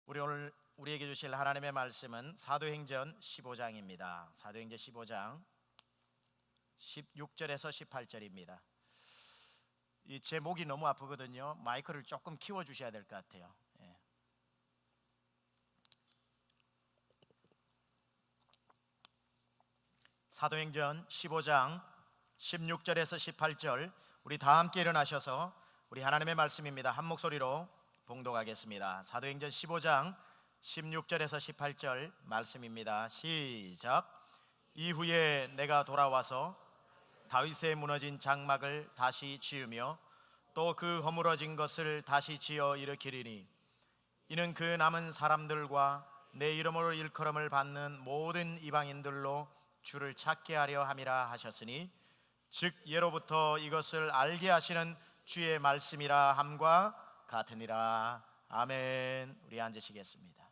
우리 오늘 우리에게 주실 하나님의 말씀은 사도행전 15장입니다. 사도행전 15장 16절에서 18절입니다. 제 목이 너무 아프거든요. 마이크를 조금 키워 주셔야 될 것 같아요. 사도행전 15장 16절에서 18절, 우리 다 함께 일어나셔서 우리 하나님의 말씀입니다. 한 목소리로 봉독하겠습니다. 사도행전 15장 16절에서 18절 말씀입니다. 시작. 이후에 내가 돌아와서 다윗의 무너진 장막을 다시 지으며 또 그 허물어진 것을 다시 지어 일으키리니 이는 그 남은 사람들과 내 이름으로 일컬음을 받는 모든 이방인들로 주를 찾게 하려 함이라 하셨으니 즉 예로부터 이것을 알게 하시는 주의 말씀이라 함과 같으니라. 아멘. 우리 앉으시겠습니다.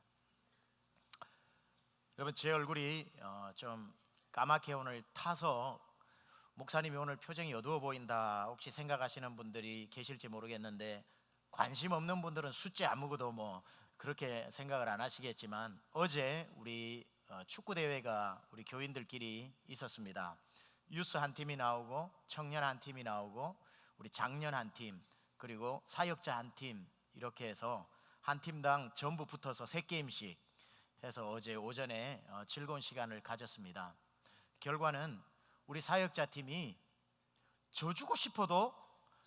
여러분, 제 얼굴이 좀 까맣게 오늘 타서 목사님이 오늘 표정이 어두워 보인다 혹시 생각하시는 분들이 계실지 모르겠는데, 관심 없는 분들은 숫자 아무것도 뭐 그렇게 생각을 안 하시겠지만, 어제 우리 축구 대회가 우리 교인들끼리 있었습니다. 유스 한 팀이 나오고 청년 한 팀이 나오고 우리 장년 한 팀, 그리고 사역자 한 팀, 이렇게 해서 한 팀당 전부 붙어서 3게임씩 해서 어제 오전에 즐거운 시간을 가졌습니다. 결과는 우리 사역자 팀이 져주고 싶어도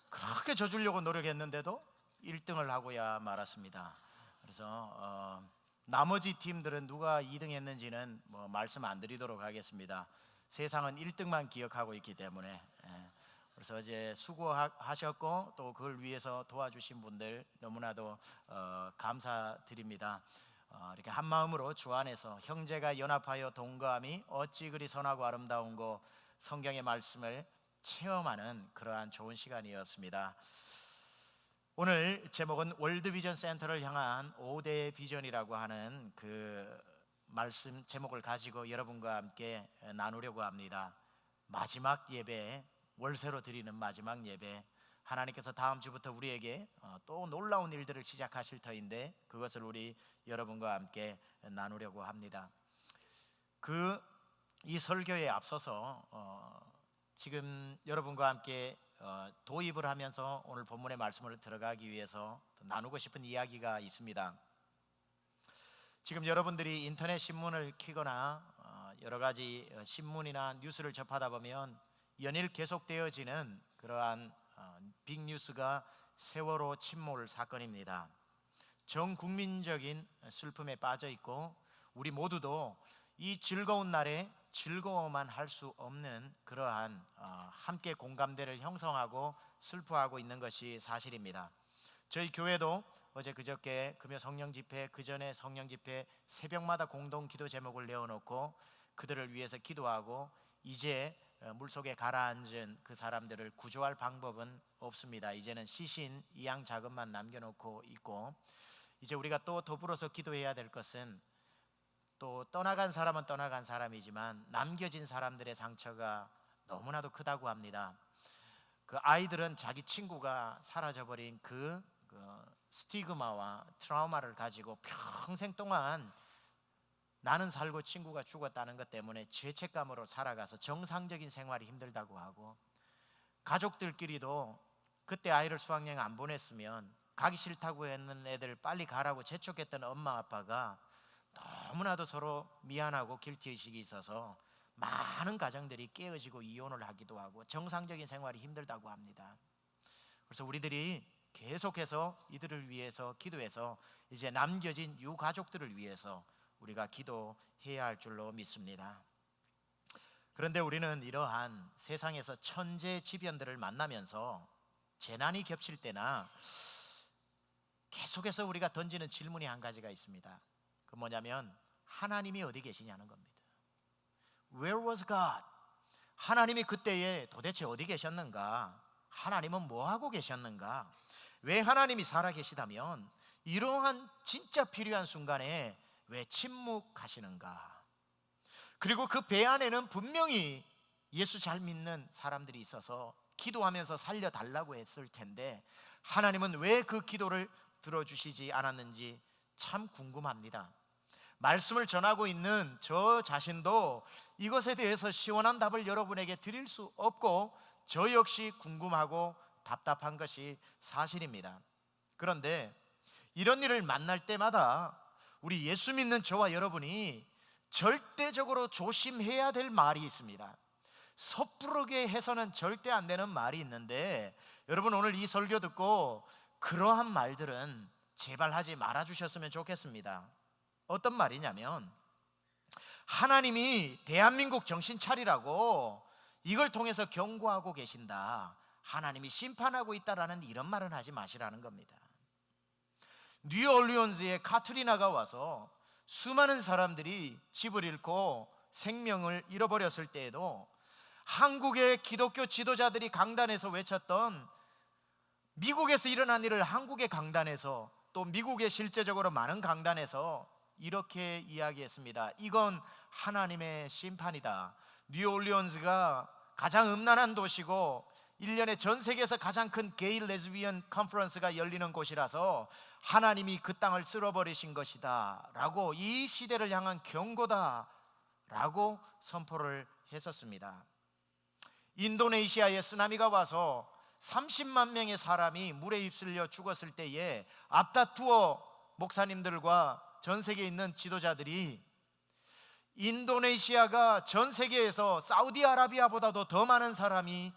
그렇게 져주려고 노력했는데도 1등을 하고야 말았습니다. 그래서 나머지 팀들은 누가 2등 했는지는 뭐 말씀 안 드리도록 하겠습니다. 세상은 1등만 기억하고 있기 때문에. 그래서 어제 수고하셨고 또 그걸 위해서 도와주신 분들 너무나도 감사드립니다. 이렇게 한 마음으로 주 안에서 형제가 연합하여 동거함이 어찌 그리 선하고 아름다운고, 성경의 말씀을 체험하는 그러한 좋은 시간이었습니다. 오늘 제목은 월드비전 센터를 향한 5대 비전이라고 하는 그 말씀 제목을 가지고 여러분과 함께 나누려고 합니다. 마지막 예배, 월세로 드리는 마지막 예배, 하나님께서 다음 주부터 우리에게 또 놀라운 일들을 시작하실 터인데 그것을 우리 여러분과 함께 나누려고 합니다. 이 설교에 앞서서 지금 여러분과 함께 도입을 하면서 오늘 본문의 말씀을 들어가기 위해서 나누고 싶은 이야기가 있습니다. 지금 여러분들이 인터넷 신문을 켜거나 여러 가지 신문이나 뉴스를 접하다 보면 연일 계속되어지는 그러한 빅뉴스가 세월호 침몰 사건입니다. 전 국민적인 슬픔에 빠져 있고 우리 모두도 이 즐거운 날에 즐거워만 할 수 없는 그러한 함께 공감대를 형성하고 슬퍼하고 있는 것이 사실입니다. 저희 교회도 어제 그저께 금요 성령 집회, 그 전에 성령 집회 새벽마다 공동 기도 제목을 내어놓고 그들을 위해서 기도하고, 이제 물속에 가라앉은 그 사람들을 구조할 방법은 없습니다. 이제는 시신 이양 자금만 남겨놓고 있고, 이제 우리가 또 더불어서 기도해야 될 것은, 또 떠나간 사람은 떠나간 사람이지만 남겨진 사람들의 상처가 너무나도 크다고 합니다. 그 아이들은 자기 친구가 사라져버린 그 스티그마와 트라우마를 가지고 평생 동안 나는 살고 친구가 죽었다는 것 때문에 죄책감으로 살아가서 정상적인 생활이 힘들다고 하고, 가족들끼리도 그때 아이를 수학여행 안 보냈으면 가기 싫다고 했는 애들 빨리 가라고 재촉했던 엄마 아빠가 너무나도 서로 미안하고 길티의식이 있어서 많은 가정들이 깨어지고 이혼을 하기도 하고 정상적인 생활이 힘들다고 합니다. 그래서 우리들이 계속해서 이들을 위해서 기도해서 이제 남겨진 유가족들을 위해서 우리가 기도해야 할 줄로 믿습니다. 그런데 우리는 이러한 세상에서 천재지변들을 만나면서 재난이 겹칠 때나 계속해서 우리가 던지는 질문이 한 가지가 있습니다. 그 뭐냐면 하나님이 어디 계시냐는 겁니다. Where was God? 하나님이 그때에 도대체 어디 계셨는가? 하나님은 뭐 하고 계셨는가? 왜 하나님이 살아계시다면 이러한 진짜 필요한 순간에 왜 침묵하시는가? 그리고 그 배 안에는 분명히 예수 잘 믿는 사람들이 있어서 기도하면서 살려달라고 했을 텐데 하나님은 왜 그 기도를 들어주시지 않았는지 참 궁금합니다. 말씀을 전하고 있는 저 자신도 이것에 대해서 시원한 답을 여러분에게 드릴 수 없고 저 역시 궁금하고 답답한 것이 사실입니다. 그런데 이런 일을 만날 때마다 우리 예수 믿는 저와 여러분이 절대적으로 조심해야 될 말이 있습니다. 섣부르게 해서는 절대 안 되는 말이 있는데, 여러분 오늘 이 설교 듣고 그러한 말들은 제발 하지 말아 주셨으면 좋겠습니다. 어떤 말이냐면, 하나님이 대한민국 정신 차리라고 이걸 통해서 경고하고 계신다, 하나님이 심판하고 있다라는 이런 말은 하지 마시라는 겁니다. 뉴올리언즈에 카트리나가 와서 수많은 사람들이 집을 잃고 생명을 잃어버렸을 때에도 한국의 기독교 지도자들이 강단에서 외쳤던, 미국에서 일어난 일을 한국의 강단에서, 또 미국의 실제적으로 많은 강단에서 이렇게 이야기했습니다. 이건 하나님의 심판이다. 뉴올리언즈가 가장 음란한 도시고 1년에 전 세계에서 가장 큰 게이 레즈비언 컨퍼런스가 열리는 곳이라서 하나님이 그 땅을 쓸어버리신 것이다 라고, 이 시대를 향한 경고다 라고 선포를 했었습니다. 인도네시아에 쓰나미가 와서 30만 명의 사람이 물에 휩쓸려 죽었을 때에 압다투어 목사님들과 전 세계에 있는 지도자들이, 인도네시아가 전 세계에서 사우디아라비아보다도 더 많은 사람이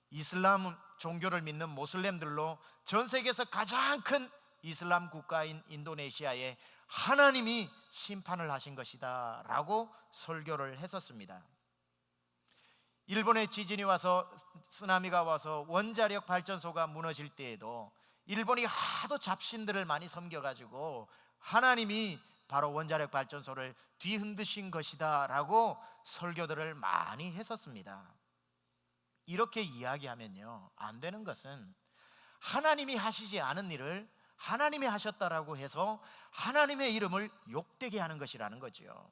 이슬람 종교를 믿는 모슬렘들로 전 세계에서 가장 큰 이슬람 국가인 인도네시아에 하나님이 심판을 하신 것이다 라고 설교를 했었습니다. 일본에 지진이 와서, 쓰나미가 와서 원자력 발전소가 무너질 때에도 일본이 하도 잡신들을 많이 섬겨가지고 하나님이 바로 원자력 발전소를 뒤흔드신 것이다 라고 설교들을 많이 했었습니다. 이렇게 이야기하면요, 안 되는 것은 하나님이 하시지 않은 일을 하나님이 하셨다라고 해서 하나님의 이름을 욕되게 하는 것이라는 거죠.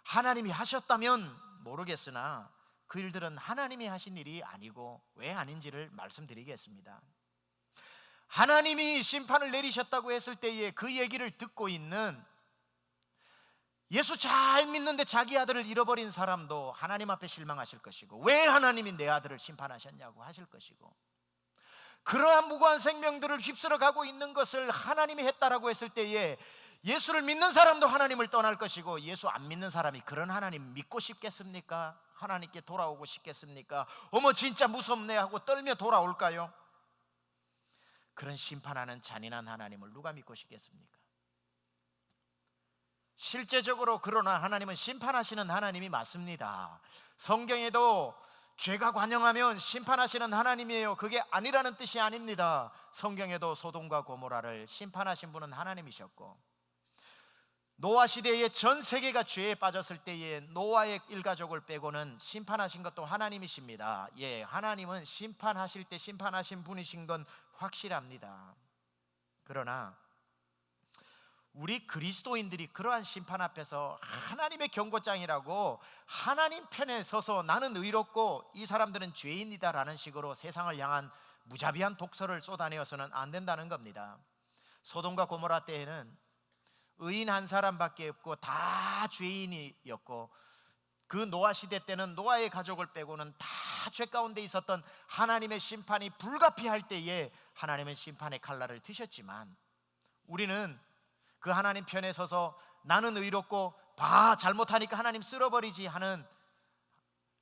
하나님이 하셨다면 모르겠으나 그 일들은 하나님이 하신 일이 아니고 왜 아닌지를 말씀드리겠습니다. 하나님이 심판을 내리셨다고 했을 때에 그 얘기를 듣고 있는, 예수 잘 믿는데 자기 아들을 잃어버린 사람도 하나님 앞에 실망하실 것이고, 왜 하나님이 내 아들을 심판하셨냐고 하실 것이고, 그러한 무고한 생명들을 휩쓸어 가고 있는 것을 하나님이 했다라고 했을 때에 예수를 믿는 사람도 하나님을 떠날 것이고, 예수 안 믿는 사람이 그런 하나님 믿고 싶겠습니까? 하나님께 돌아오고 싶겠습니까? 어머 진짜 무섭네 하고 떨며 돌아올까요? 그런 심판하는 잔인한 하나님을 누가 믿고 싶겠습니까? 실제적으로 그러나 하나님은 심판하시는 하나님이 맞습니다. 성경에도 죄가 관영하면 심판하시는 하나님이에요. 그게 아니라는 뜻이 아닙니다. 성경에도 소돔과 고모라를 심판하신 분은 하나님이셨고, 노아 시대에 전 세계가 죄에 빠졌을 때에 노아의 일가족을 빼고는 심판하신 것도 하나님이십니다. 예, 하나님은 심판하실 때 심판하신 분이신 건 확실합니다. 그러나 우리 그리스도인들이 그러한 심판 앞에서 하나님의 경고장이라고 하나님 편에 서서 나는 의롭고 이 사람들은 죄인이다라는 식으로 세상을 향한 무자비한 독설을 쏟아내어서는 안 된다는 겁니다. 소돔과 고모라 때에는 의인 한 사람밖에 없고 다 죄인이었고, 그 노아 시대 때는 노아의 가족을 빼고는 다 죄 가운데 있었던 하나님의 심판이 불가피할 때에 하나님은 심판의 칼날을 드셨지만, 우리는 그 하나님 편에 서서 나는 의롭고 잘못하니까 하나님 쓸어버리지 하는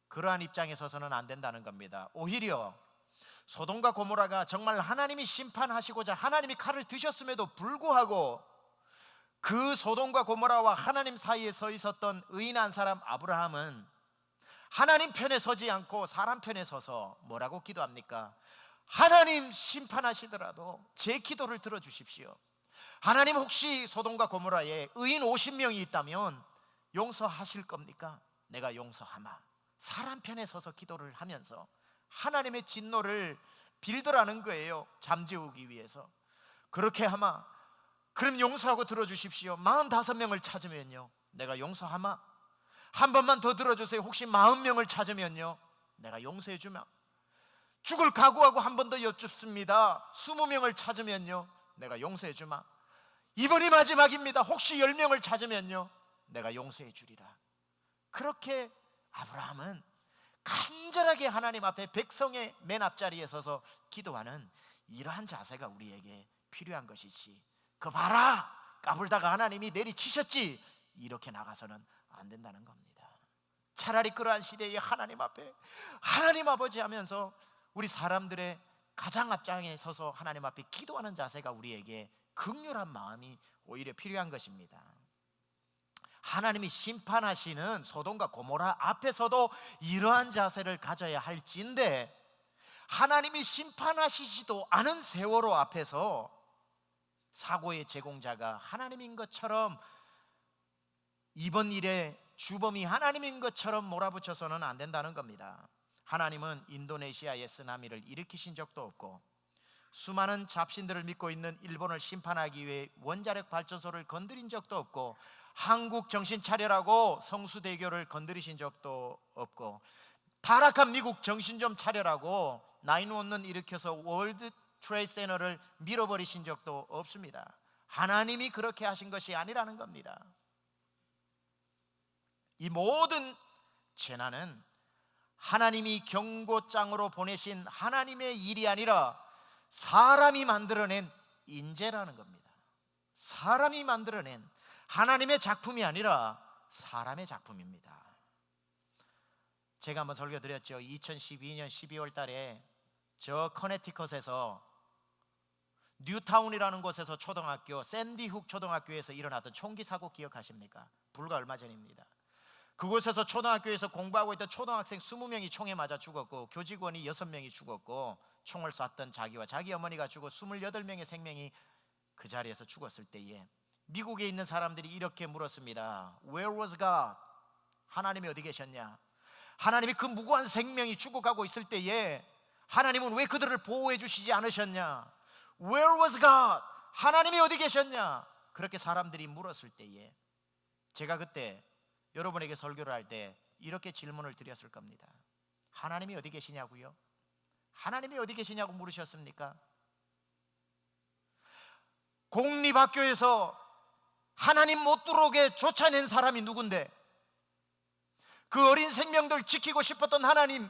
그러한 입장에 서서는 안 된다는 겁니다. 오히려 소돔과 고모라가 정말 하나님이 심판하시고자 하나님이 칼을 드셨음에도 불구하고 그 소돔과 고모라와 하나님 사이에 서 있었던 의인 한 사람 아브라함은 하나님 편에 서지 않고 사람 편에 서서 뭐라고 기도합니까? 하나님 심판하시더라도 제 기도를 들어주십시오. 하나님 혹시 소돔과 고모라에 의인 50명이 있다면 용서하실 겁니까? 내가 용서하마. 사람 편에 서서 기도를 하면서 하나님의 진노를 빌더라는 거예요. 잠재우기 위해서. 그렇게 하마. 그럼 용서하고 들어주십시오. 45명을 찾으면요 내가 용서하마. 한 번만 더 들어주세요. 혹시 40명을 찾으면요 내가 용서해 주마. 죽을 각오하고 한 번 더 여쭙습니다. 20명을 찾으면요 내가 용서해 주마. 이번이 마지막입니다. 혹시 10명을 찾으면요 내가 용서해 주리라. 그렇게 아브라함은 간절하게 하나님 앞에 백성의 맨 앞자리에 서서 기도하는 이러한 자세가 우리에게 필요한 것이지, 그 봐라 까불다가 하나님이 내리치셨지 이렇게 나가서는 안 된다는 겁니다. 차라리 그러한 시대에 하나님 앞에 하나님 아버지 하면서 우리 사람들의 가장 앞장에 서서 하나님 앞에 기도하는 자세가 우리에게 긍휼한 마음이 오히려 필요한 것입니다. 하나님이 심판하시는 소돔과 고모라 앞에서도 이러한 자세를 가져야 할지인데, 하나님이 심판하시지도 않은 세월호 앞에서 사고의 제공자가 하나님인 것처럼, 이번 일에 주범이 하나님인 것처럼 몰아붙여서는 안 된다는 겁니다. 하나님은 인도네시아의 쓰나미를 일으키신 적도 없고, 수많은 잡신들을 믿고 있는 일본을 심판하기 위해 원자력 발전소를 건드린 적도 없고, 한국 정신 차려라고 성수대교를 건드리신 적도 없고, 타락한 미국 정신 좀 차려라고 911 일으켜서 월드 트레이드 센터를 밀어버리신 적도 없습니다. 하나님이 그렇게 하신 것이 아니라는 겁니다. 이 모든 재난은 하나님이 경고장으로 보내신 하나님의 일이 아니라 사람이 만들어낸 인재라는 겁니다. 사람이 만들어낸 하나님의 작품이 아니라 사람의 작품입니다. 제가 한번 설교드렸죠. 2012년 12월 달에 저 커네티컷에서 뉴타운이라는 곳에서 초등학교, 샌디훅 초등학교에서 일어났던 총기 사고 기억하십니까? 불과 얼마 전입니다. 그곳에서 초등학교에서 공부하고 있던 초등학생 20명이 총에 맞아 죽었고, 교직원이 6명이 죽었고, 총을 쐈던 자기와 자기 어머니가 죽어 28명의 생명이 그 자리에서 죽었을 때에 미국에 있는 사람들이 이렇게 물었습니다. Where was God? 하나님이 어디 계셨냐? 하나님이 그 무고한 생명이 죽어가고 있을 때에 하나님은 왜 그들을 보호해 주시지 않으셨냐? Where was God? 하나님이 어디 계셨냐? 그렇게 사람들이 물었을 때에 제가 그때 여러분에게 설교를 할 때 이렇게 질문을 드렸을 겁니다. 하나님이 어디 계시냐고요? 하나님이 어디 계시냐고 물으셨습니까? 공립학교에서 하나님 못 들어오게 쫓아낸 사람이 누군데, 그 어린 생명들 지키고 싶었던 하나님,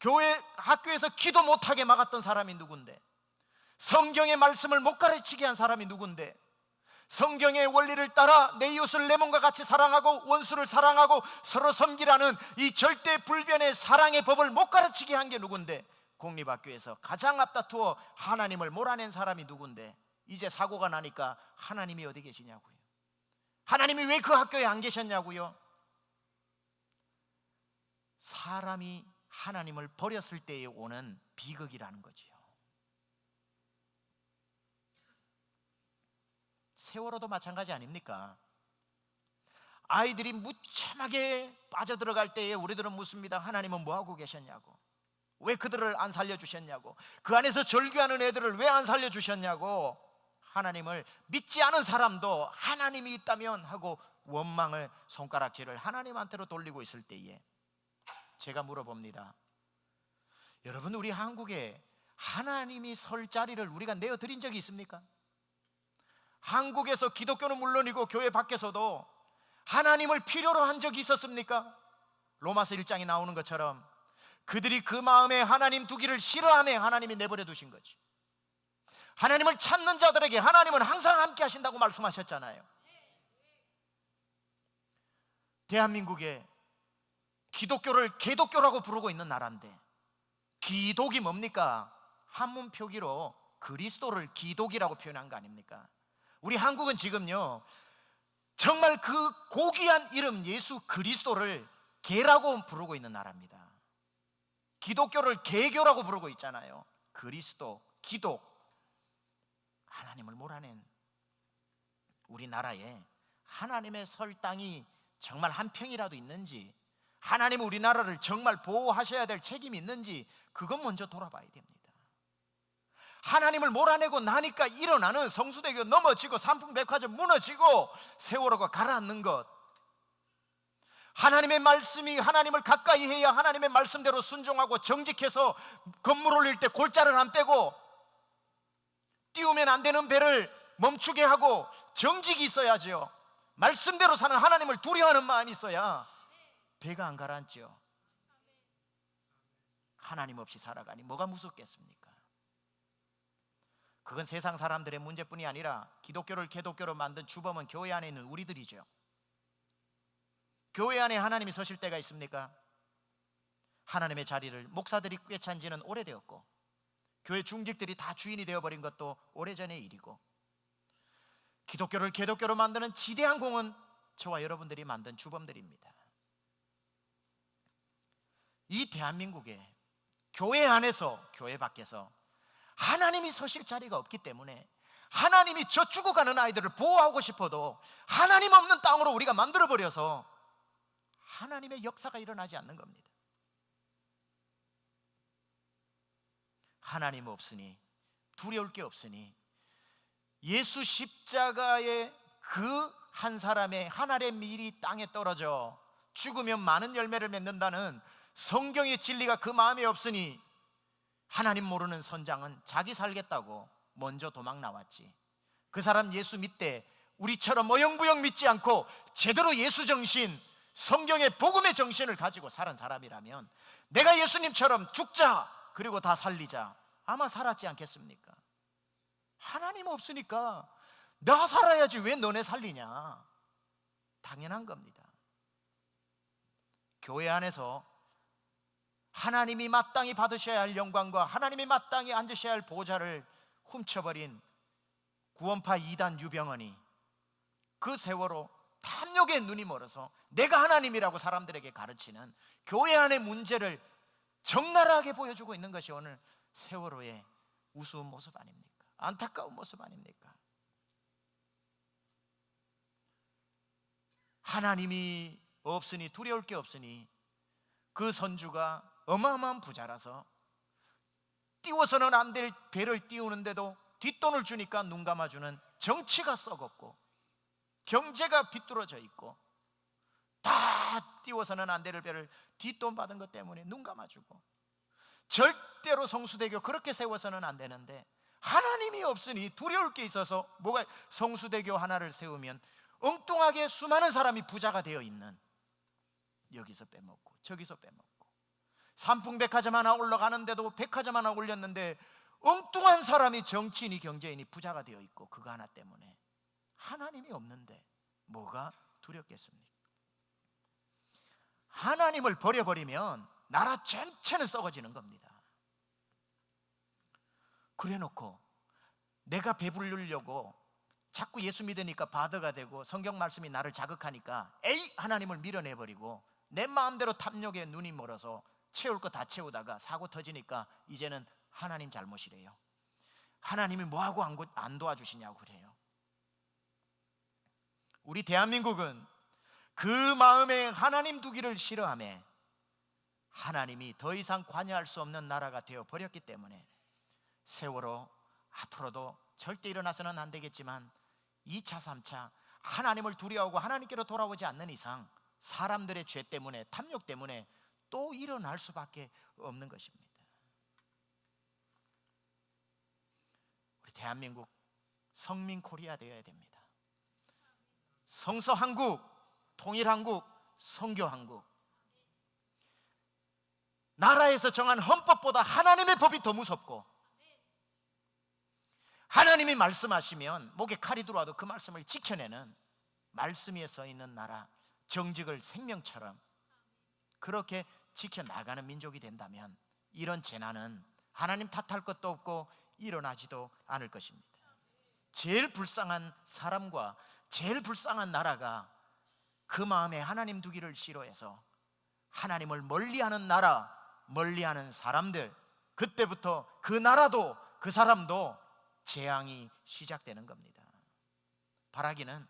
교회 학교에서 기도 못하게 막았던 사람이 누군데, 성경의 말씀을 못 가르치게 한 사람이 누군데, 성경의 원리를 따라 내 이웃을 내 몸과 같이 사랑하고 원수를 사랑하고 서로 섬기라는 이 절대 불변의 사랑의 법을 못 가르치게 한 게 누군데, 공립학교에서 가장 앞다투어 하나님을 몰아낸 사람이 누군데, 이제 사고가 나니까 하나님이 어디 계시냐고요? 하나님이 왜 그 학교에 안 계셨냐고요? 사람이 하나님을 버렸을 때에 오는 비극이라는 거지요. 세월호도 마찬가지 아닙니까? 아이들이 무참하게 빠져들어갈 때에 우리들은 묻습니다. 하나님은 뭐하고 계셨냐고, 왜 그들을 안 살려주셨냐고, 그 안에서 절규하는 애들을 왜 안 살려주셨냐고. 하나님을 믿지 않은 사람도 하나님이 있다면 하고 원망을, 손가락질을 하나님한테로 돌리고 있을 때에 제가 물어봅니다. 여러분, 우리 한국에 하나님이 설 자리를 우리가 내어드린 적이 있습니까? 한국에서 기독교는 물론이고 교회 밖에서도 하나님을 필요로 한 적이 있었습니까? 로마서 1장에 나오는 것처럼 그들이 그 마음에 하나님 두기를 싫어하며 하나님이 내버려 두신 거지. 하나님을 찾는 자들에게 하나님은 항상 함께 하신다고 말씀하셨잖아요. 대한민국에 기독교를 개독교라고 부르고 있는 나라인데, 기독이 뭡니까? 한문 표기로 그리스도를 기독이라고 표현한 거 아닙니까? 우리 한국은 지금요, 정말 그 고귀한 이름 예수 그리스도를 개라고 부르고 있는 나라입니다. 기독교를 개교라고 부르고 있잖아요. 그리스도, 기독, 하나님을 몰아낸 우리나라에 하나님의 설 땅이 정말 한 평이라도 있는지, 하나님은 우리나라를 정말 보호하셔야 될 책임이 있는지, 그건 먼저 돌아봐야 됩니다. 하나님을 몰아내고 나니까 일어나는 성수대교 넘어지고 삼풍백화점 무너지고 세월호가 가라앉는 것, 하나님의 말씀이 하나님을 가까이 해야 하나님의 말씀대로 순종하고 정직해서 건물 올릴 때 골자를 안 빼고 띄우면 안 되는 배를 멈추게 하고 정직이 있어야죠. 말씀대로 사는 하나님을 두려워하는 마음이 있어야 배가 안 가라앉죠. 하나님 없이 살아가니 뭐가 무섭겠습니까? 그건 세상 사람들의 문제뿐이 아니라 기독교를 개독교로 만든 주범은 교회 안에 있는 우리들이죠. 교회 안에 하나님이 서실 때가 있습니까? 하나님의 자리를 목사들이 꿰찬 지는 오래되었고, 교회 중직들이 다 주인이 되어버린 것도 오래전의 일이고, 기독교를 개독교로 만드는 지대한 공은 저와 여러분들이 만든 주범들입니다. 이 대한민국에 교회 안에서 교회 밖에서 하나님이 서실 자리가 없기 때문에 하나님이 저 죽어가는 아이들을 보호하고 싶어도 하나님 없는 땅으로 우리가 만들어버려서 하나님의 역사가 일어나지 않는 겁니다. 하나님 없으니, 두려울 게 없으니, 예수 십자가의 그 한 사람의 한 알의 밀이 땅에 떨어져 죽으면 많은 열매를 맺는다는 성경의 진리가 그 마음에 없으니 하나님 모르는 선장은 자기 살겠다고 먼저 도망 나왔지. 그 사람 예수 믿되 우리처럼 어영부영 믿지 않고 제대로 예수 정신, 성경의 복음의 정신을 가지고 살은 사람이라면 내가 예수님처럼 죽자 그리고 다 살리자 아마 살았지 않겠습니까? 하나님 없으니까 나 살아야지 왜 너네 살리냐, 당연한 겁니다. 교회 안에서 하나님이 마땅히 받으셔야 할 영광과 하나님이 마땅히 앉으셔야 할 보좌를 훔쳐버린 구원파 이단 유병언이 그 세월호 탐욕에 눈이 멀어서 내가 하나님이라고 사람들에게 가르치는 교회 안의 문제를 적나라하게 보여주고 있는 것이 오늘 세월호의 우스운 모습 아닙니까? 안타까운 모습 아닙니까? 하나님이 없으니, 두려울 게 없으니 그 선주가 어마어마한 부자라서 띄워서는 안 될 배를 띄우는데도 뒷돈을 주니까 눈 감아주는 정치가 썩었고 경제가 비뚤어져 있고 다 띄워서는 안 될 배를 뒷돈 받은 것 때문에 눈 감아주고, 절대로 성수대교 그렇게 세워서는 안 되는데 하나님이 없으니 두려울 게 있어서 뭐가 성수대교 하나를 세우면 엉뚱하게 수많은 사람이 부자가 되어 있는, 여기서 빼먹고 저기서 빼먹고, 삼풍백화점 하나 올라가는데도 백화점 하나 올렸는데 엉뚱한 사람이 정치인이 경제인이 부자가 되어 있고, 그거 하나 때문에 하나님이 없는데 뭐가 두렵겠습니까? 하나님을 버려버리면 나라 전체는 썩어지는 겁니다. 그래놓고 내가 배부르려고 자꾸 예수 믿으니까 바드가 되고 성경 말씀이 나를 자극하니까 에이 하나님을 밀어내버리고 내 마음대로 탐욕에 눈이 멀어서 채울 거 다 채우다가 사고 터지니까 이제는 하나님 잘못이래요. 하나님이 뭐하고 안 도와주시냐고 그래요. 우리 대한민국은 그 마음에 하나님 두기를 싫어하며 하나님이 더 이상 관여할 수 없는 나라가 되어버렸기 때문에 세월호 앞으로도 절대 일어나서는 안 되겠지만 2차, 3차 하나님을 두려워하고 하나님께로 돌아오지 않는 이상 사람들의 죄 때문에, 탐욕 때문에 또 일어날 수밖에 없는 것입니다. 우리 대한민국 성민 코리아 되어야 됩니다. 성서한국, 통일한국, 성교한국. 나라에서 정한 헌법보다 하나님의 법이 더 무섭고, 하나님이 말씀하시면 목에 칼이 들어와도 그 말씀을 지켜내는 말씀 위에 서 있는 나라, 정직을 생명처럼 그렇게 지켜나가는 민족이 된다면 이런 재난은 하나님 탓할 것도 없고 일어나지도 않을 것입니다. 제일 불쌍한 사람과 제일 불쌍한 나라가 그 마음에 하나님 두기를 싫어해서 하나님을 멀리하는 나라, 멀리하는 사람들, 그때부터 그 나라도 그 사람도 재앙이 시작되는 겁니다. 바라기는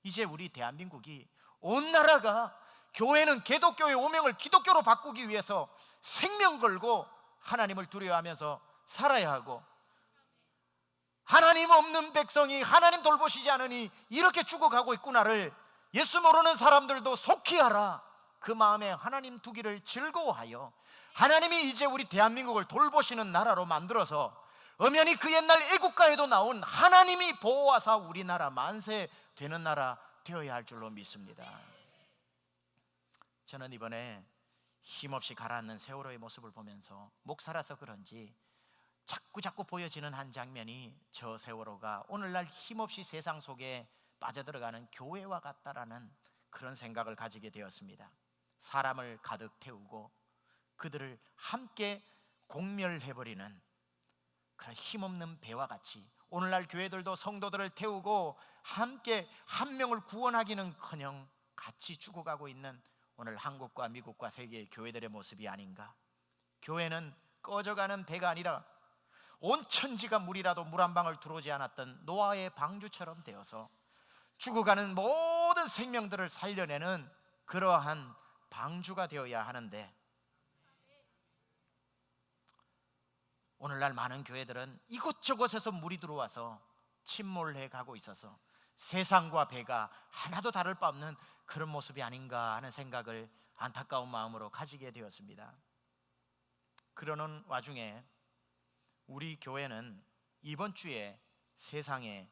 이제 우리 대한민국이, 온 나라가 교회는 개독교의 오명을 기독교로 바꾸기 위해서 생명 걸고 하나님을 두려워하면서 살아야 하고, 하나님 없는 백성이 하나님 돌보시지 않으니 이렇게 죽어가고 있구나를 예수 모르는 사람들도 속히 알아 그 마음에 하나님 두기를 즐거워하여 하나님이 이제 우리 대한민국을 돌보시는 나라로 만들어서 엄연히 그 옛날 애국가에도 나온 하나님이 보호하사 우리나라 만세 되는 나라 되어야 할 줄로 믿습니다. 저는 이번에 힘없이 가라앉는 세월호의 모습을 보면서 목사라서 그런지 자꾸 보여지는 한 장면이 저 세월호가 오늘날 힘없이 세상 속에 빠져들어가는 교회와 같다라는 그런 생각을 가지게 되었습니다. 사람을 가득 태우고 그들을 함께 공멸해버리는 그런 힘없는 배와 같이 오늘날 교회들도 성도들을 태우고 함께 한 명을 구원하기는커녕 같이 죽어가고 있는 오늘 한국과 미국과 세계의 교회들의 모습이 아닌가. 교회는 꺼져가는 배가 아니라 온 천지가 물이라도 물 한 방울 들어오지 않았던 노아의 방주처럼 되어서 죽어가는 모든 생명들을 살려내는 그러한 방주가 되어야 하는데, 오늘날 많은 교회들은 이곳저곳에서 물이 들어와서 침몰해 가고 있어서 세상과 배가 하나도 다를 바 없는 그런 모습이 아닌가 하는 생각을 안타까운 마음으로 가지게 되었습니다. 그러는 와중에 우리 교회는 이번 주에 세상에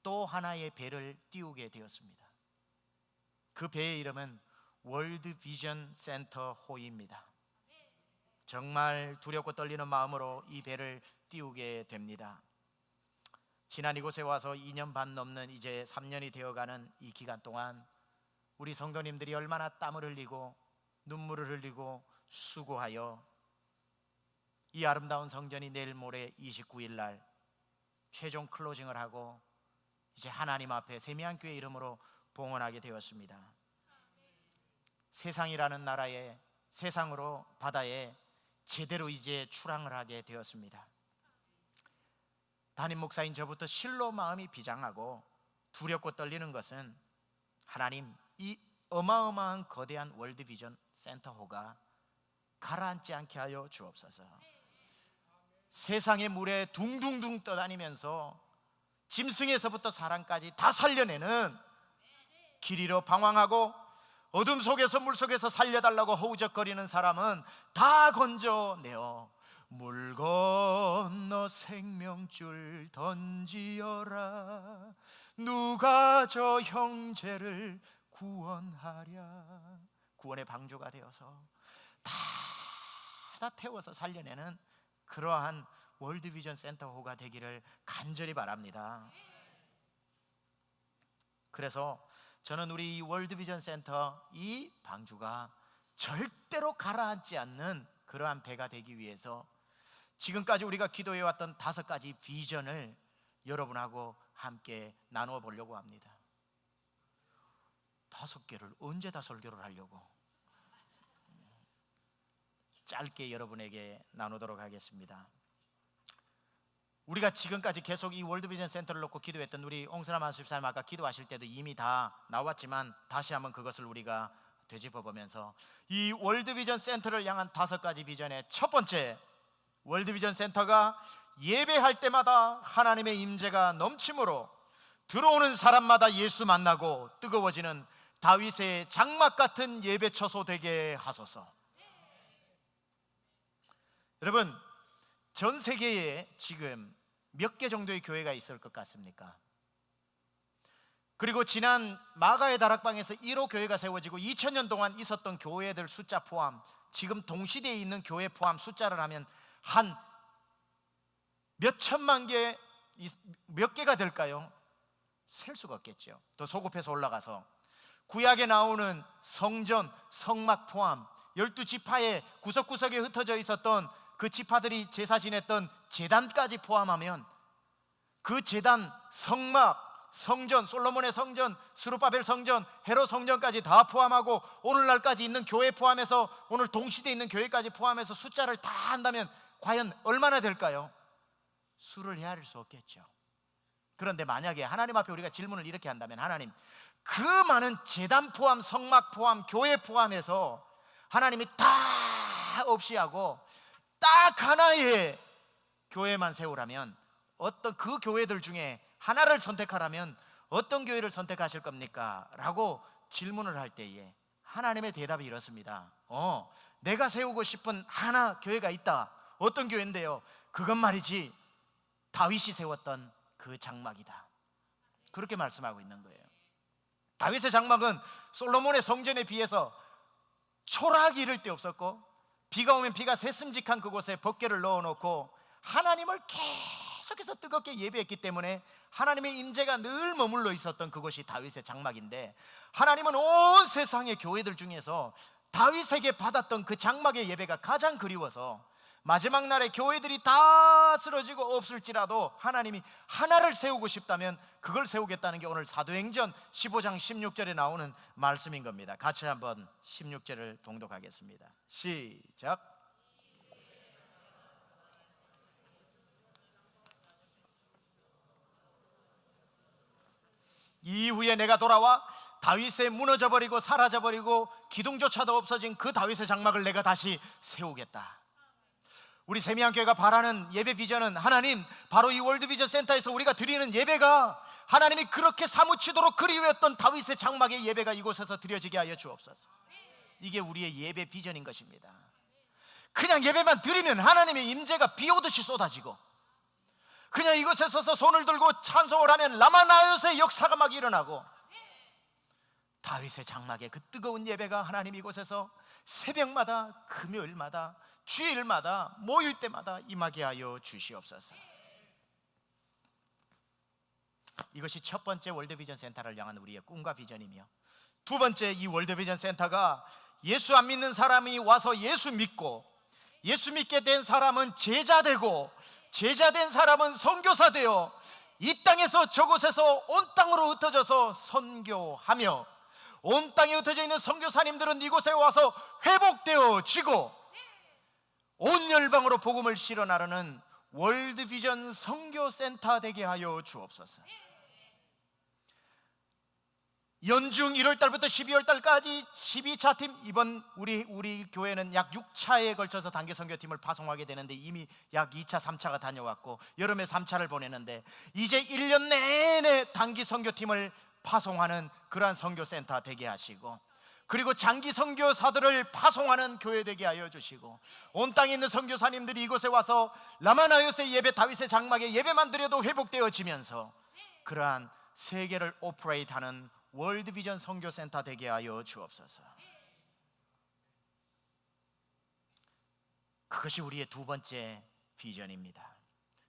또 하나의 배를 띄우게 되었습니다. 그 배의 이름은 월드 비전 센터 호이입니다. 정말 두렵고 떨리는 마음으로 이 배를 띄우게 됩니다. 지난 이곳에 와서 2년 반 넘는 이제 3년이 되어가는 이 기간 동안 우리 성도님들이 얼마나 땀을 흘리고 눈물을 흘리고 수고하여 이 아름다운 성전이 내일 모레 29일 날 최종 클로징을 하고 이제 하나님 앞에 세미한교회 이름으로 봉헌하게 되었습니다. 세상이라는 나라에, 세상으로 바다에 제대로 이제 출항을 하게 되었습니다. 담임 목사인 저부터 실로 마음이 비장하고 두렵고 떨리는 것은 하나님, 이 어마어마한 거대한 월드비전 센터호가 가라앉지 않게 하여 주옵소서. 세상의 물에 둥둥둥 떠다니면서 짐승에서부터 사람까지 다 살려내는, 길 잃어 방황하고 어둠 속에서 물속에서 살려달라고 허우적거리는 사람은 다 건져내어 물 건너 생명줄 던지어라, 누가 저 형제를 구원하랴. 구원의 방주가 되어서 다 태워서 살려내는 그러한 월드비전 센터호가 되기를 간절히 바랍니다. 그래서 저는 우리 월드비전 센터 이 방주가 절대로 가라앉지 않는 그러한 배가 되기 위해서 지금까지 우리가 기도해왔던 5가지 비전을 여러분하고 함께 나누어 보려고 합니다. 5개를 언제 다 설교를 하려고 짧게 여러분에게 나누도록 하겠습니다. 우리가 지금까지 계속 이 월드비전 센터를 놓고 기도했던 우리 옹순아 만수집사님 아까 기도하실 때도 이미 다 나왔지만 다시 한번 그것을 우리가 되짚어보면서 이 월드비전 센터를 향한 5가지 비전의 첫 번째, 월드비전 센터가 예배할 때마다 하나님의 임재가 넘침으로 들어오는 사람마다 예수 만나고 뜨거워지는 다윗의 장막 같은 예배 처소 되게 하소서. 여러분, 전 세계에 지금 몇 개 정도의 교회가 있을 것 같습니까? 그리고 지난 마가의 다락방에서 1호 교회가 세워지고 2000년 동안 있었던 교회들 숫자 포함, 지금 동시대에 있는 교회 포함 숫자를 하면 한 몇 천만 개, 몇 개가 될까요? 셀 수가 없겠죠. 더 소급해서 올라가서 구약에 나오는 성전, 성막 포함 12지파의 구석구석에 흩어져 있었던 그 지파들이 제사 지냈던 제단까지 포함하면 그 제단, 성막, 성전, 솔로몬의 성전, 스룹바벨 성전, 헤롯 성전까지 다 포함하고 오늘날까지 있는 교회 포함해서 오늘 동시대에 있는 교회까지 포함해서 숫자를 다 한다면 과연 얼마나 될까요? 수를 헤아릴 수 없겠죠. 그런데 만약에 하나님 앞에 우리가 질문을 이렇게 한다면, 하나님, 그 많은 제단 포함, 성막 포함, 교회 포함해서 하나님이 다 없이 하고 딱 하나의 교회만 세우라면 어떤 그 교회들 중에 하나를 선택하라면 어떤 교회를 선택하실 겁니까? 라고 질문을 할 때에 하나님의 대답이 이렇습니다. 내가 세우고 싶은 하나 교회가 있다. 어떤 교회인데요? 그건 말이지 다윗이 세웠던 그 장막이다. 그렇게 말씀하고 있는 거예요. 다윗의 장막은 솔로몬의 성전에 비해서 초라하기 이를 데 없었고, 비가 오면 비가 새슴직한 그곳에 벗개를 넣어놓고 하나님을 계속해서 뜨겁게 예배했기 때문에 하나님의 임재가 늘 머물러 있었던 그곳이 다윗의 장막인데, 하나님은 온 세상의 교회들 중에서 다윗에게 받았던 그 장막의 예배가 가장 그리워서 마지막 날에 교회들이 다 쓰러지고 없을지라도 하나님이 하나를 세우고 싶다면 그걸 세우겠다는 게 오늘 사도행전 15장 16절에 나오는 말씀인 겁니다. 같이 한번 16절을 동독하겠습니다. 시작. 이후에 내가 돌아와 다윗의 무너져버리고 사라져버리고 기둥조차도 없어진 그 다윗의 장막을 내가 다시 세우겠다. 우리 세미한교회가 바라는 예배 비전은, 하나님, 바로 이 월드비전 센터에서 우리가 드리는 예배가 하나님이 그렇게 사무치도록 그리웠던 다윗의 장막의 예배가 이곳에서 드려지게 하여 주옵소서. 이게 우리의 예배 비전인 것입니다. 그냥 예배만 드리면 하나님의 임재가 비오듯이 쏟아지고, 그냥 이곳에 서서 손을 들고 찬송을 하면 라마나요스의 역사가 막 일어나고, 다윗의 장막의 그 뜨거운 예배가 하나님 이곳에서 새벽마다, 금요일마다, 주일마다, 모일 때마다 임하게 하여 주시옵소서. 이것이 첫 번째 월드비전 센터를 향한 우리의 꿈과 비전이며, 두 번째, 이 월드비전 센터가 예수 안 믿는 사람이 와서 예수 믿고, 예수 믿게 된 사람은 제자 되고, 제자 된 사람은 선교사 되어 이 땅에서 저곳에서 온 땅으로 흩어져서 선교하며, 온 땅에 흩어져 있는 선교사님들은 이곳에 와서 회복되어지고 온 열방으로 복음을 실어 나르는 월드비전 선교센터 되게 하여 주옵소서. 연중 1월달부터 12월달까지 12차 팀, 이번 우리 교회는 약 6차에 걸쳐서 단기 선교팀을 파송하게 되는데, 이미 약 2차, 3차가 다녀왔고 여름에 3차를 보내는데, 이제 1년 내내 단기 선교팀을 파송하는 그러한 선교센터 되게 하시고, 그리고 장기 선교사들을 파송하는 교회 되게 하여 주시고, 온 땅에 있는 선교사님들이 이곳에 와서 라마나요스의 예배, 다윗의 장막에 예배만 드려도 회복되어지면서 그러한 세계를 오퍼레이트하는 월드비전 선교센터 되게 하여 주옵소서. 그것이 우리의 두 번째 비전입니다.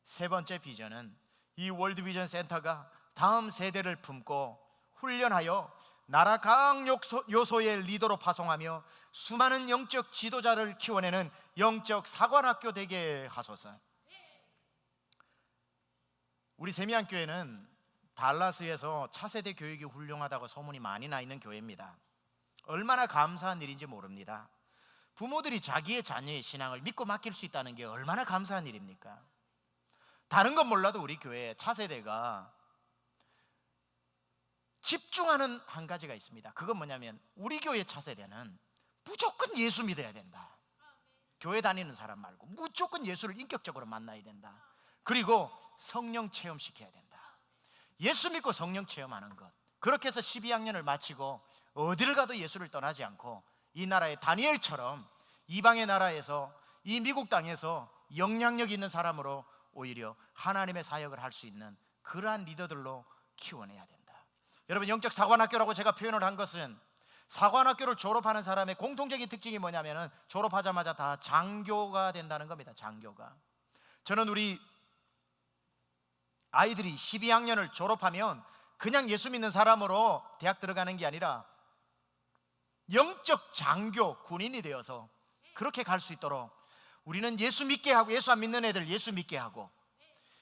세 번째 비전은 이 월드비전 센터가 다음 세대를 품고 훈련하여 나라 각 요소의 리더로 파송하며 수많은 영적 지도자를 키워내는 영적 사관학교 되게 하소서. 우리 세미한교회는 달라스에서 차세대 교육이 훌륭하다고 소문이 많이 나 있는 교회입니다. 얼마나 감사한 일인지 모릅니다. 부모들이 자기의 자녀의 신앙을 믿고 맡길 수 있다는 게 얼마나 감사한 일입니까? 다른 건 몰라도 우리 교회 차세대가 집중하는 한 가지가 있습니다. 그건 뭐냐면, 우리 교회 차세대는 무조건 예수 믿어야 된다. 교회 다니는 사람 말고 무조건 예수를 인격적으로 만나야 된다. 그리고 성령 체험시켜야 된다. 예수 믿고 성령 체험하는 것, 그렇게 해서 12학년을 마치고 어디를 가도 예수를 떠나지 않고 이 나라의 다니엘처럼 이방의 나라에서, 이 미국 땅에서 영향력 있는 사람으로 오히려 하나님의 사역을 할 수 있는 그러한 리더들로 키워내야 된다. 여러분, 영적 사관학교라고 제가 표현을 한 것은, 사관학교를 졸업하는 사람의 공통적인 특징이 뭐냐면 졸업하자마자 다 장교가 된다는 겁니다. 장교가. 저는 우리 아이들이 12학년을 졸업하면 그냥 예수 믿는 사람으로 대학 들어가는 게 아니라 영적 장교, 군인이 되어서 그렇게 갈 수 있도록 우리는 예수 믿게 하고, 예수 안 믿는 애들 예수 믿게 하고,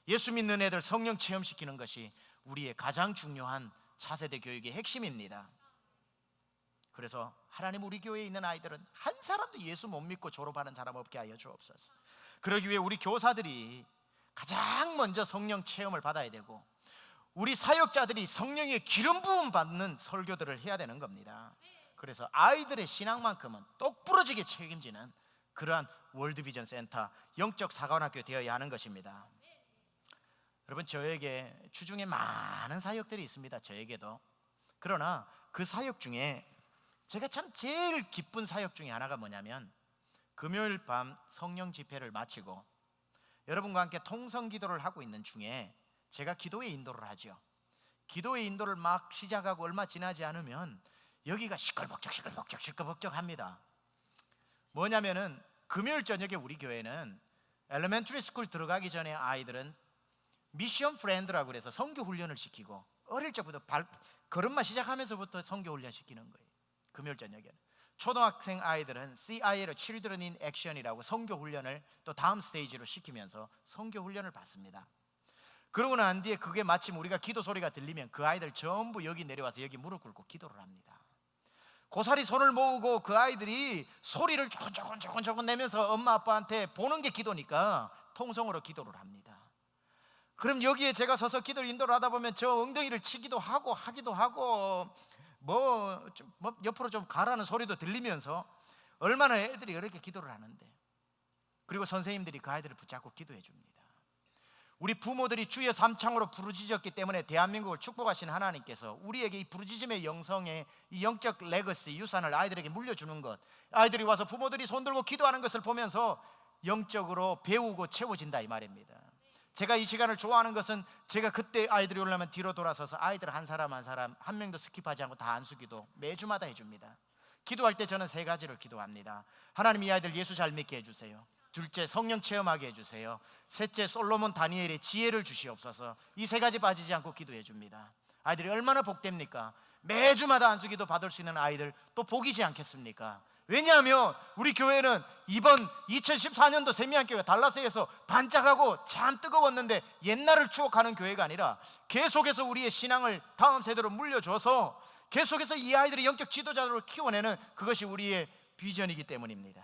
예수 믿는 애들 성령 체험시키는 것이 우리의 가장 중요한 차세대 교육의 핵심입니다. 그래서 하나님, 우리 교회에 있는 아이들은 한 사람도 예수 못 믿고 졸업하는 사람 없게 하여 주옵소서. 그러기 위해 우리 교사들이 가장 먼저 성령 체험을 받아야 되고, 우리 사역자들이 성령의 기름 부음 받는 설교들을 해야 되는 겁니다. 그래서 아이들의 신앙만큼은 똑부러지게 책임지는 그러한 월드비전 센터, 영적 사관학교 되어야 하는 것입니다. 여러분, 저에게 주중에 많은 사역들이 있습니다. 저에게도. 그러나 그 사역 중에 제가 참 제일 기쁜 사역 중에 하나가 뭐냐면, 금요일 밤 성령 집회를 마치고 여러분과 함께 통성 기도를 하고 있는 중에 제가 기도의 인도를 하죠. 기도의 인도를 막 시작하고 얼마 지나지 않으면 여기가 시끌벅적 합니다. 뭐냐면은 금요일 저녁에 우리 교회는 엘리멘터리 스쿨 들어가기 전에 아이들은 미션 프렌드라고 그래서 선교 훈련을 시키고, 어릴 적부터 걸음마 시작하면서부터 선교 훈련 시키는 거예요. 금요일 저녁에는 초등학생 아이들은 CIA로 Children in Action이라고 선교 훈련을 또 다음 스테이지로 시키면서 선교 훈련을 받습니다. 그러고 난 뒤에 그게 마침 우리가 기도 소리가 들리면 그 아이들 전부 여기 내려와서 여기 무릎 꿇고 기도를 합니다. 고사리 손을 모으고 그 아이들이 소리를 조금 내면서 엄마 아빠한테 보는 게 기도니까 통성으로 기도를 합니다. 그럼 여기에 제가 서서 기도를 인도를 하다 보면 저 엉덩이를 치기도 하고 하기도 하고 뭐 옆으로 좀 가라는 소리도 들리면서 얼마나 애들이 이렇게 기도를 하는데, 그리고 선생님들이 그 아이들을 붙잡고 기도해 줍니다. 우리 부모들이 주의 삼창으로 부르짖었기 때문에 대한민국을 축복하신 하나님께서 우리에게 이 부르짖음의 영성의 이 영적 레거시, 유산을 아이들에게 물려주는 것, 아이들이 와서 부모들이 손들고 기도하는 것을 보면서 영적으로 배우고 채워진다 이 말입니다. 제가 이 시간을 좋아하는 것은 제가 그때 아이들이 올라오면 뒤로 돌아서서 아이들 한 사람 한 명도 스킵하지 않고 다 안수기도 매주마다 해줍니다. 기도할 때 저는 세 가지를 기도합니다. 하나님, 이 아이들 예수 잘 믿게 해주세요. 둘째, 성령 체험하게 해주세요. 셋째, 솔로몬 다니엘의 지혜를 주시옵소서. 이 세 가지 빠지지 않고 기도해 줍니다. 아이들이 얼마나 복됩니까? 매주마다 안수기도 받을 수 있는 아이들 또 복이지 않겠습니까? 왜냐하면 우리 교회는 이번 2014년도 세미한교회 달라스에서 반짝하고 참 뜨거웠는데 옛날을 추억하는 교회가 아니라 계속해서 우리의 신앙을 다음 세대로 물려줘서 계속해서 이 아이들이 영적 지도자로 키워내는, 그것이 우리의 비전이기 때문입니다.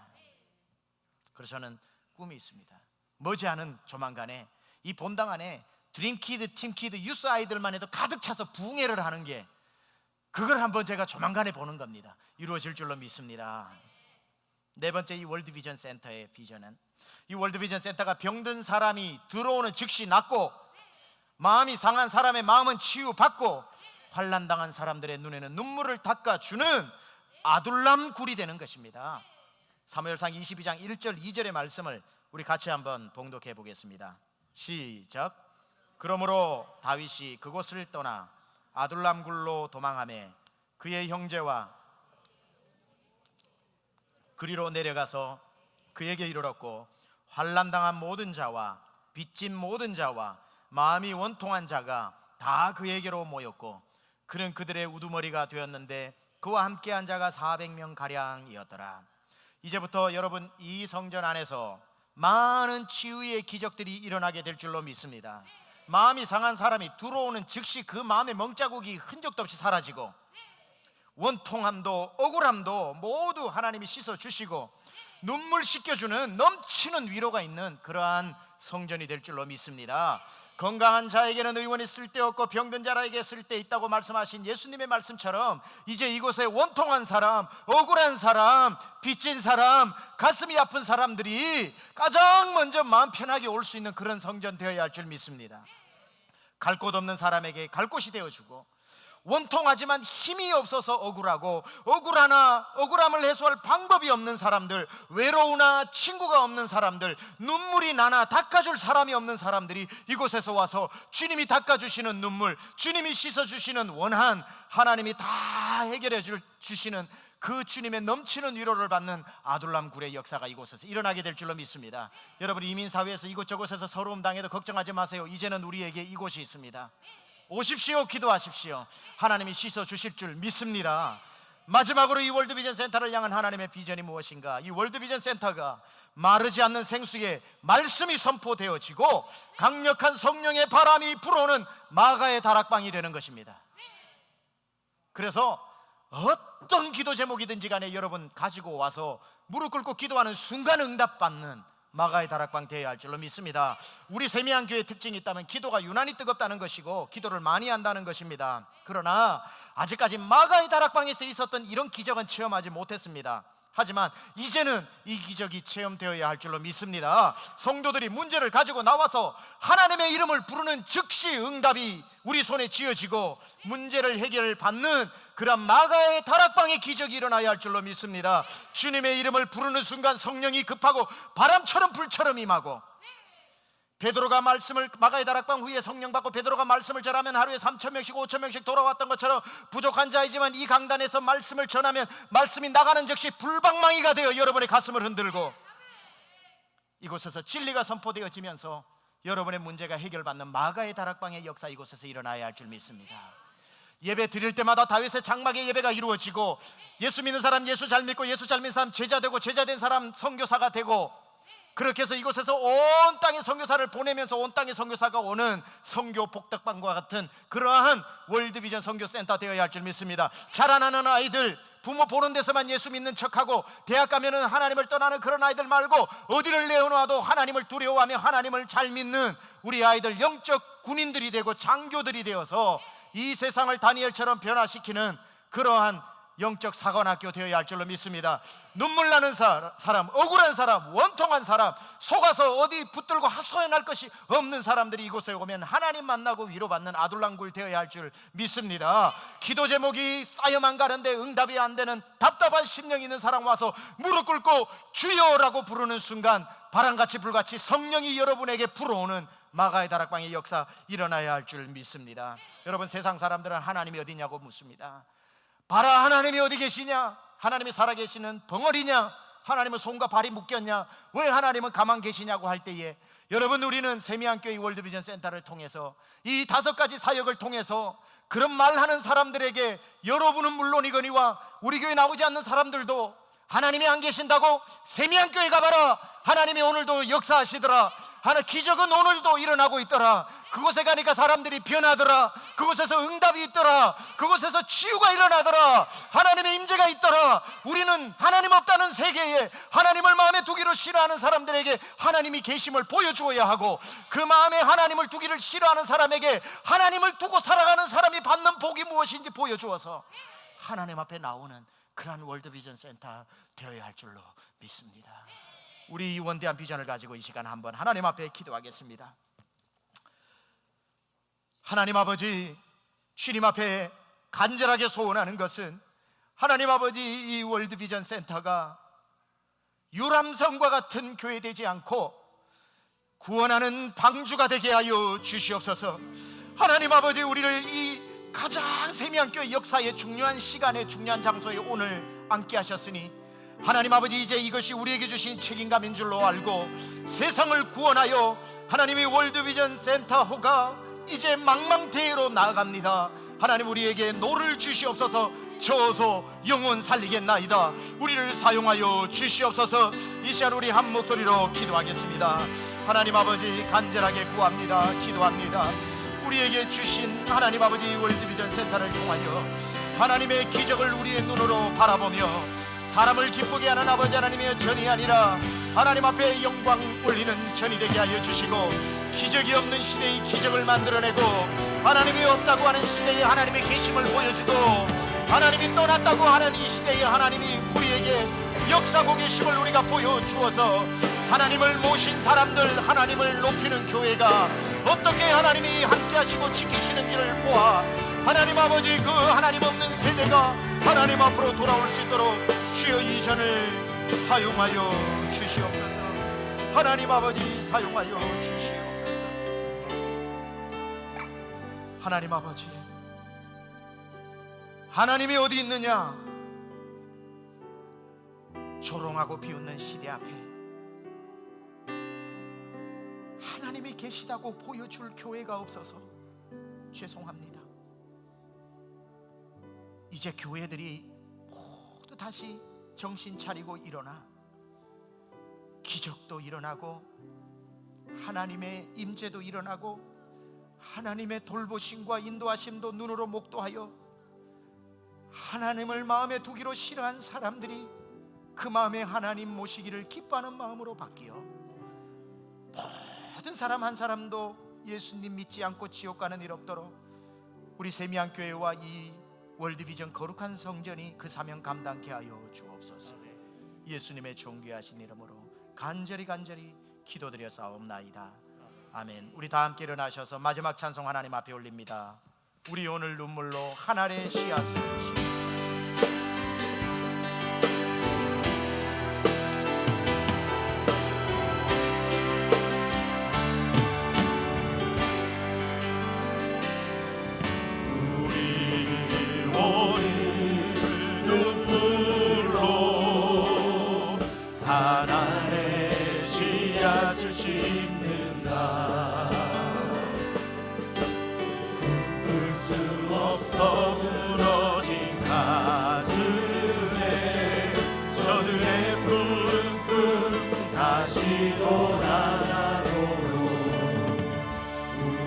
그래서 저는 꿈이 있습니다. 머지않은 조만간에 이 본당 안에 드림키드, 팀키드, 유스 아이들만 해도 가득 차서 부흥회를 하는 게, 그걸 한번 제가 조만간에 보는 겁니다. 이루어질 줄로 믿습니다. 네 번째, 이 월드비전 센터의 비전은, 이 월드비전 센터가 병든 사람이 들어오는 즉시 낫고, 마음이 상한 사람의 마음은 치유받고, 환난당한 사람들의 눈에는 눈물을 닦아주는 아둘람 굴이 되는 것입니다. 사무엘상 22장 1절 2절의 말씀을 우리 같이 한번 봉독해 보겠습니다. 시작. 그러므로 다윗이 그곳을 떠나 아둘람 굴로 도망하며 그의 형제와 그리로 내려가서 그에게 이르렀고, 환난당한 모든 자와 빚진 모든 자와 마음이 원통한 자가 다 그에게로 모였고, 그는 그들의 우두머리가 되었는데 그와 함께한 자가 400명 가량이었더라. 이제부터 여러분, 이 성전 안에서 많은 치유의 기적들이 일어나게 될 줄로 믿습니다. 마음이 상한 사람이 들어오는 즉시 그 마음의 멍자국이 흔적도 없이 사라지고, 원통함도 억울함도 모두 하나님이 씻어주시고 눈물 씻겨주는 넘치는 위로가 있는 그러한 성전이 될 줄로 믿습니다. 건강한 자에게는 의원이 쓸데없고 병든 자에게 쓸데있다고 말씀하신 예수님의 말씀처럼 이제 이곳에 원통한 사람, 억울한 사람, 빚진 사람, 가슴이 아픈 사람들이 가장 먼저 마음 편하게 올 수 있는 그런 성전 되어야 할 줄 믿습니다. 갈 곳 없는 사람에게 갈 곳이 되어주고, 원통하지만 힘이 없어서 억울하고 억울함을 해소할 방법이 없는 사람들, 외로우나 친구가 없는 사람들, 눈물이 나나 닦아줄 사람이 없는 사람들이 이곳에서 와서 주님이 닦아주시는 눈물, 주님이 씻어주시는 원한, 하나님이 다 해결해 주시는 그 주님의 넘치는 위로를 받는 아둘람 굴의 역사가 이곳에서 일어나게 될 줄로 믿습니다. 여러분, 이민사회에서 이곳저곳에서 서러움 당해도 걱정하지 마세요. 이제는 우리에게 이곳이 있습니다. 오십시오, 기도하십시오. 하나님이 씻어주실 줄 믿습니다. 마지막으로 이 월드비전 센터를 향한 하나님의 비전이 무엇인가? 이 월드비전 센터가 마르지 않는 생수에 말씀이 선포되어지고 강력한 성령의 바람이 불어오는 마가의 다락방이 되는 것입니다. 그래서 어떤 기도 제목이든지 간에 여러분 가지고 와서 무릎 꿇고 기도하는 순간 응답받는 마가의 다락방 되어야 할 줄로 믿습니다. 우리 세미한교회의 특징이 있다면 기도가 유난히 뜨겁다는 것이고 기도를 많이 한다는 것입니다. 그러나 아직까지 마가의 다락방에서 있었던 이런 기적은 체험하지 못했습니다. 하지만 이제는 이 기적이 체험되어야 할 줄로 믿습니다. 성도들이 문제를 가지고 나와서 하나님의 이름을 부르는 즉시 응답이 우리 손에 쥐어지고 문제를 해결받는 그런 마가의 다락방의 기적이 일어나야 할 줄로 믿습니다. 주님의 이름을 부르는 순간 성령이 급하고 바람처럼 불처럼 임하고 베드로가 말씀을 마가의 다락방 후에 성령 받고 베드로가 말씀을 전하면 하루에 3,000명씩 5,000명씩 돌아왔던 것처럼 부족한 자이지만 이 강단에서 말씀을 전하면 말씀이 나가는 즉시 불방망이가 되어 여러분의 가슴을 흔들고 이곳에서 진리가 선포되어지면서 여러분의 문제가 해결받는 마가의 다락방의 역사 이곳에서 일어나야 할 줄 믿습니다. 예배 드릴 때마다 다윗의 장막의 예배가 이루어지고 예수 믿는 사람 예수 잘 믿고 예수 잘 믿는 사람 제자 되고 제자 된 사람 선교사가 되고 그렇게 해서 이곳에서 온 땅에 선교사를 보내면서 온 땅에 선교사가 오는 선교 복덕방과 같은 그러한 월드비전 선교센터 되어야 할 줄 믿습니다. 자라나는 아이들, 부모 보는 데서만 예수 믿는 척하고 대학 가면은 하나님을 떠나는 그런 아이들 말고 어디를 내어놔도 하나님을 두려워하며 하나님을 잘 믿는 우리 아이들 영적 군인들이 되고 장교들이 되어서 이 세상을 다니엘처럼 변화시키는 그러한 영적 사관학교 되어야 할 줄로 믿습니다. 눈물 나는 사람, 억울한 사람, 원통한 사람, 속아서 어디 붙들고 하소연할 것이 없는 사람들이 이곳에 오면 하나님 만나고 위로받는 아둘랑굴 되어야 할 줄 믿습니다. 기도 제목이 쌓여만 가는데 응답이 안 되는 답답한 심령이 있는 사람 와서 무릎 꿇고 주여라고 부르는 순간 바람같이 불같이 성령이 여러분에게 불어오는 마가의 다락방의 역사 일어나야 할 줄 믿습니다. 여러분, 세상 사람들은 하나님이 어디냐고 묻습니다. 봐라, 하나님이 어디 계시냐? 하나님이 살아계시는 벙어리냐? 하나님은 손과 발이 묶였냐? 왜 하나님은 가만 계시냐고 할 때에 여러분, 우리는 세미한교회 월드비전 센터를 통해서 이 5가지 사역을 통해서 그런 말하는 사람들에게 여러분은 물론이거니와 우리 교회 나오지 않는 사람들도 하나님이 안 계신다고? 세미한교회 가봐라, 하나님이 오늘도 역사하시더라, 하나 기적은 오늘도 일어나고 있더라, 그곳에 가니까 사람들이 변하더라, 그곳에서 응답이 있더라, 그곳에서 치유가 일어나더라, 하나님의 임재가 있더라. 우리는 하나님 없다는 세계에 하나님을 마음에 두기로 싫어하는 사람들에게 하나님이 계심을 보여주어야 하고, 그 마음에 하나님을 두기를 싫어하는 사람에게 하나님을 두고 살아가는 사람이 받는 복이 무엇인지 보여주어서 하나님 앞에 나오는 그러한 월드비전 센터 되어야 할 줄로 믿습니다. 우리 이 원대한 비전을 가지고 이 시간 한번 하나님 앞에 기도하겠습니다. 하나님 아버지, 주님 앞에 간절하게 소원하는 것은 하나님 아버지, 이 월드비전 센터가 유람선과 같은 교회 되지 않고 구원하는 방주가 되게 하여 주시옵소서. 하나님 아버지, 우리를 이 가장 세미한 교회 역사의 중요한 시간에 중요한 장소에 오늘 앉게 하셨으니 하나님 아버지, 이제 이것이 우리에게 주신 책임감인 줄로 알고 세상을 구원하여 하나님의 월드비전 센터호가 이제 망망대해로 나아갑니다. 하나님, 우리에게 노를 주시옵소서. 저어서 영혼 살리겠나이다. 우리를 사용하여 주시옵소서. 이 시간 우리 한 목소리로 기도하겠습니다. 하나님 아버지, 간절하게 구합니다. 기도합니다. 우리에게 주신 하나님 아버지 월드비전 센터를 통하여 하나님의 기적을 우리의 눈으로 바라보며 사람을 기쁘게 하는 아버지 하나님의 전이 아니라 하나님 앞에 영광 올리는 전이 되게 하여 주시고, 기적이 없는 시대의 기적을 만들어내고 하나님이 없다고 하는 시대에 하나님의 계심을 보여주고 하나님이 떠났다고 하는 이 시대에 하나님이 우리에게 역사하고 계심을 우리가 보여주어서 하나님을 모신 사람들, 하나님을 높이는 교회가 어떻게 하나님이 함께 하시고 지키시는지를 보아 하나님 아버지, 그 하나님 없는 세대가 하나님 앞으로 돌아올 수 있도록 주여 이 전을 사용하여 주시옵소서. 하나님 아버지, 사용하여 주시옵소서. 하나님 아버지, 하나님이 어디 있느냐? 조롱하고 비웃는 시대 앞에 하나님이 계시다고 보여줄 교회가 없어서 죄송합니다. 이제 교회들이 모두 다시 정신 차리고 일어나 기적도 일어나고 하나님의 임재도 일어나고 하나님의 돌보심과 인도하심도 눈으로 목도하여 하나님을 마음에 두기로 싫어한 사람들이 그 마음에 하나님 모시기를 기뻐하는 마음으로 바뀌어 모든 사람 한 사람도 예수님 믿지 않고 지옥 가는 일 없도록 우리 세미한교회와 이 월드비전 거룩한 성전이 그 사명 감당케 하여 주옵소서. 예수님의 존귀하신 이름으로 간절히 기도드려 싸움나이다. 아멘. 우리 다 함께 일어나셔서 마지막 찬송 하나님 앞에 올립니다. 우리 오늘 눈물로 한 알의 씨앗을 심어 가슴에 저들의 푸른 꿈 다시 돌아가도록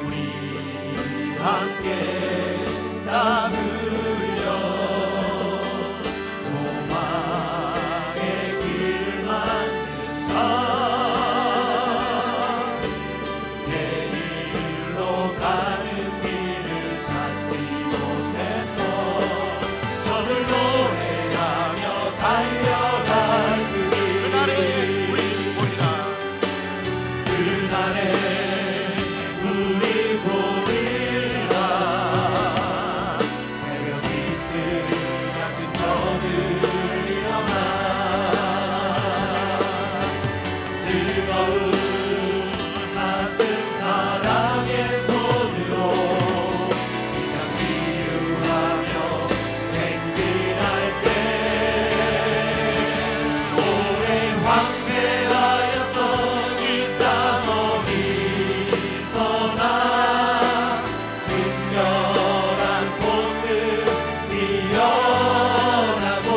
우리 함께 나누려 소망의 길을 만든다. 내일로 가는 길을 찾지 못했던 저들 노래하며 달려갈 그날에 우리 보리라. 그날에 우리 보리라. 새벽 이슬 같은 저들 일어나 뜨거운 가슴 사랑의 손으로 그냥 치유하며 행진할 때 오래 황폐하였던 이 땅 어디서나 순결한 꽃들 피어나고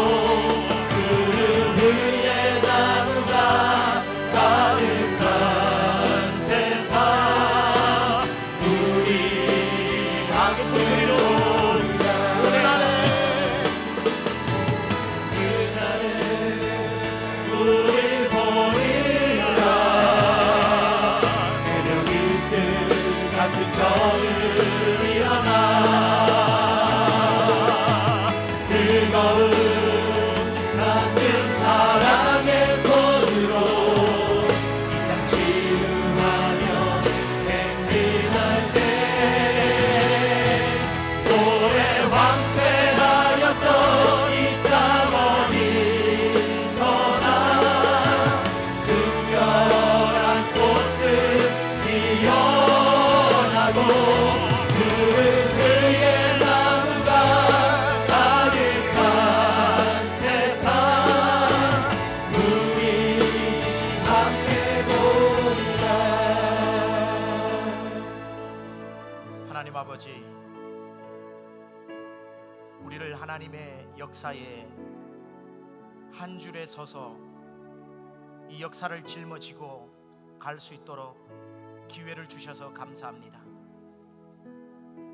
푸른 위에 나무가 가득한 세상 우리 함께 소리로 그날에 우리 보리라. 새벽 이슬 같은 저들 일어나 뜨거운 가슴 사랑의 손으로 이 땅 치유하며 행진할 때 오래 황폐하였던 이 땅 어디서나 순결한 꽃들 피어나고 푸른 그의 나무가 가득한 세상 우리 함께 보리라. 하나님 아버지, 우리를 하나님의 역사에 한 줄에 서서 이 역사를 짊어지고 갈 수 있도록 기회를 주셔서 감사합니다.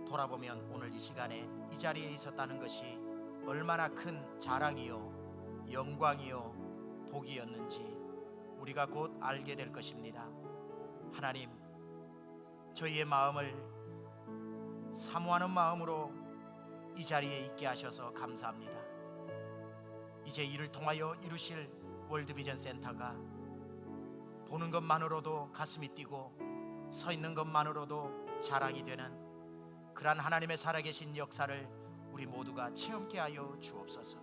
돌아보면 오늘 이 시간에 이 자리에 있었다는 것이 얼마나 큰 자랑이요 영광이요 복이었는지 우리가 곧 알게 될 것입니다. 하나님, 저희의 마음을 사모하는 마음으로 이 자리에 있게 하셔서 감사합니다. 이제 이를 통하여 이루실 월드비전 센터가 보는 것만으로도 가슴이 뛰고 서 있는 것만으로도 자랑이 되는 그러한 하나님의 살아계신 역사를 우리 모두가 체험케 하여 주옵소서.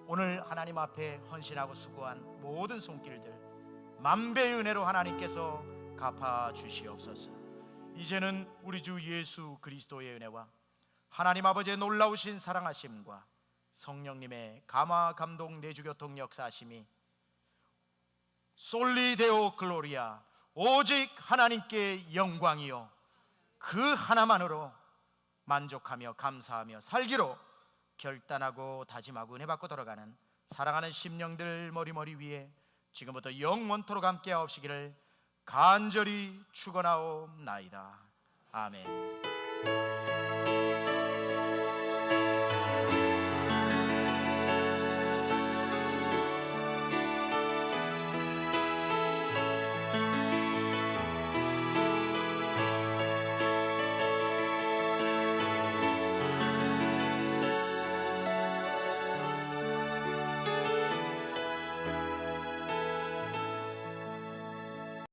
오늘 하나님 앞에 헌신하고 수고한 모든 손길들 만배의 은혜로 하나님께서 갚아 주시옵소서. 이제는 우리 주 예수 그리스도의 은혜와 하나님 아버지의 놀라우신 사랑하심과 성령님의 감화 감동 내주교통 역사하심이 솔리 데오 글로리아 오직 하나님께 영광이요 그 하나만으로 만족하며 감사하며 살기로 결단하고 다짐하고 은혜 받고 돌아가는 사랑하는 심령들 머리머리 위에 지금부터 영원토록 함께 하옵시기를 간절히 축원하옵나이다. 아멘.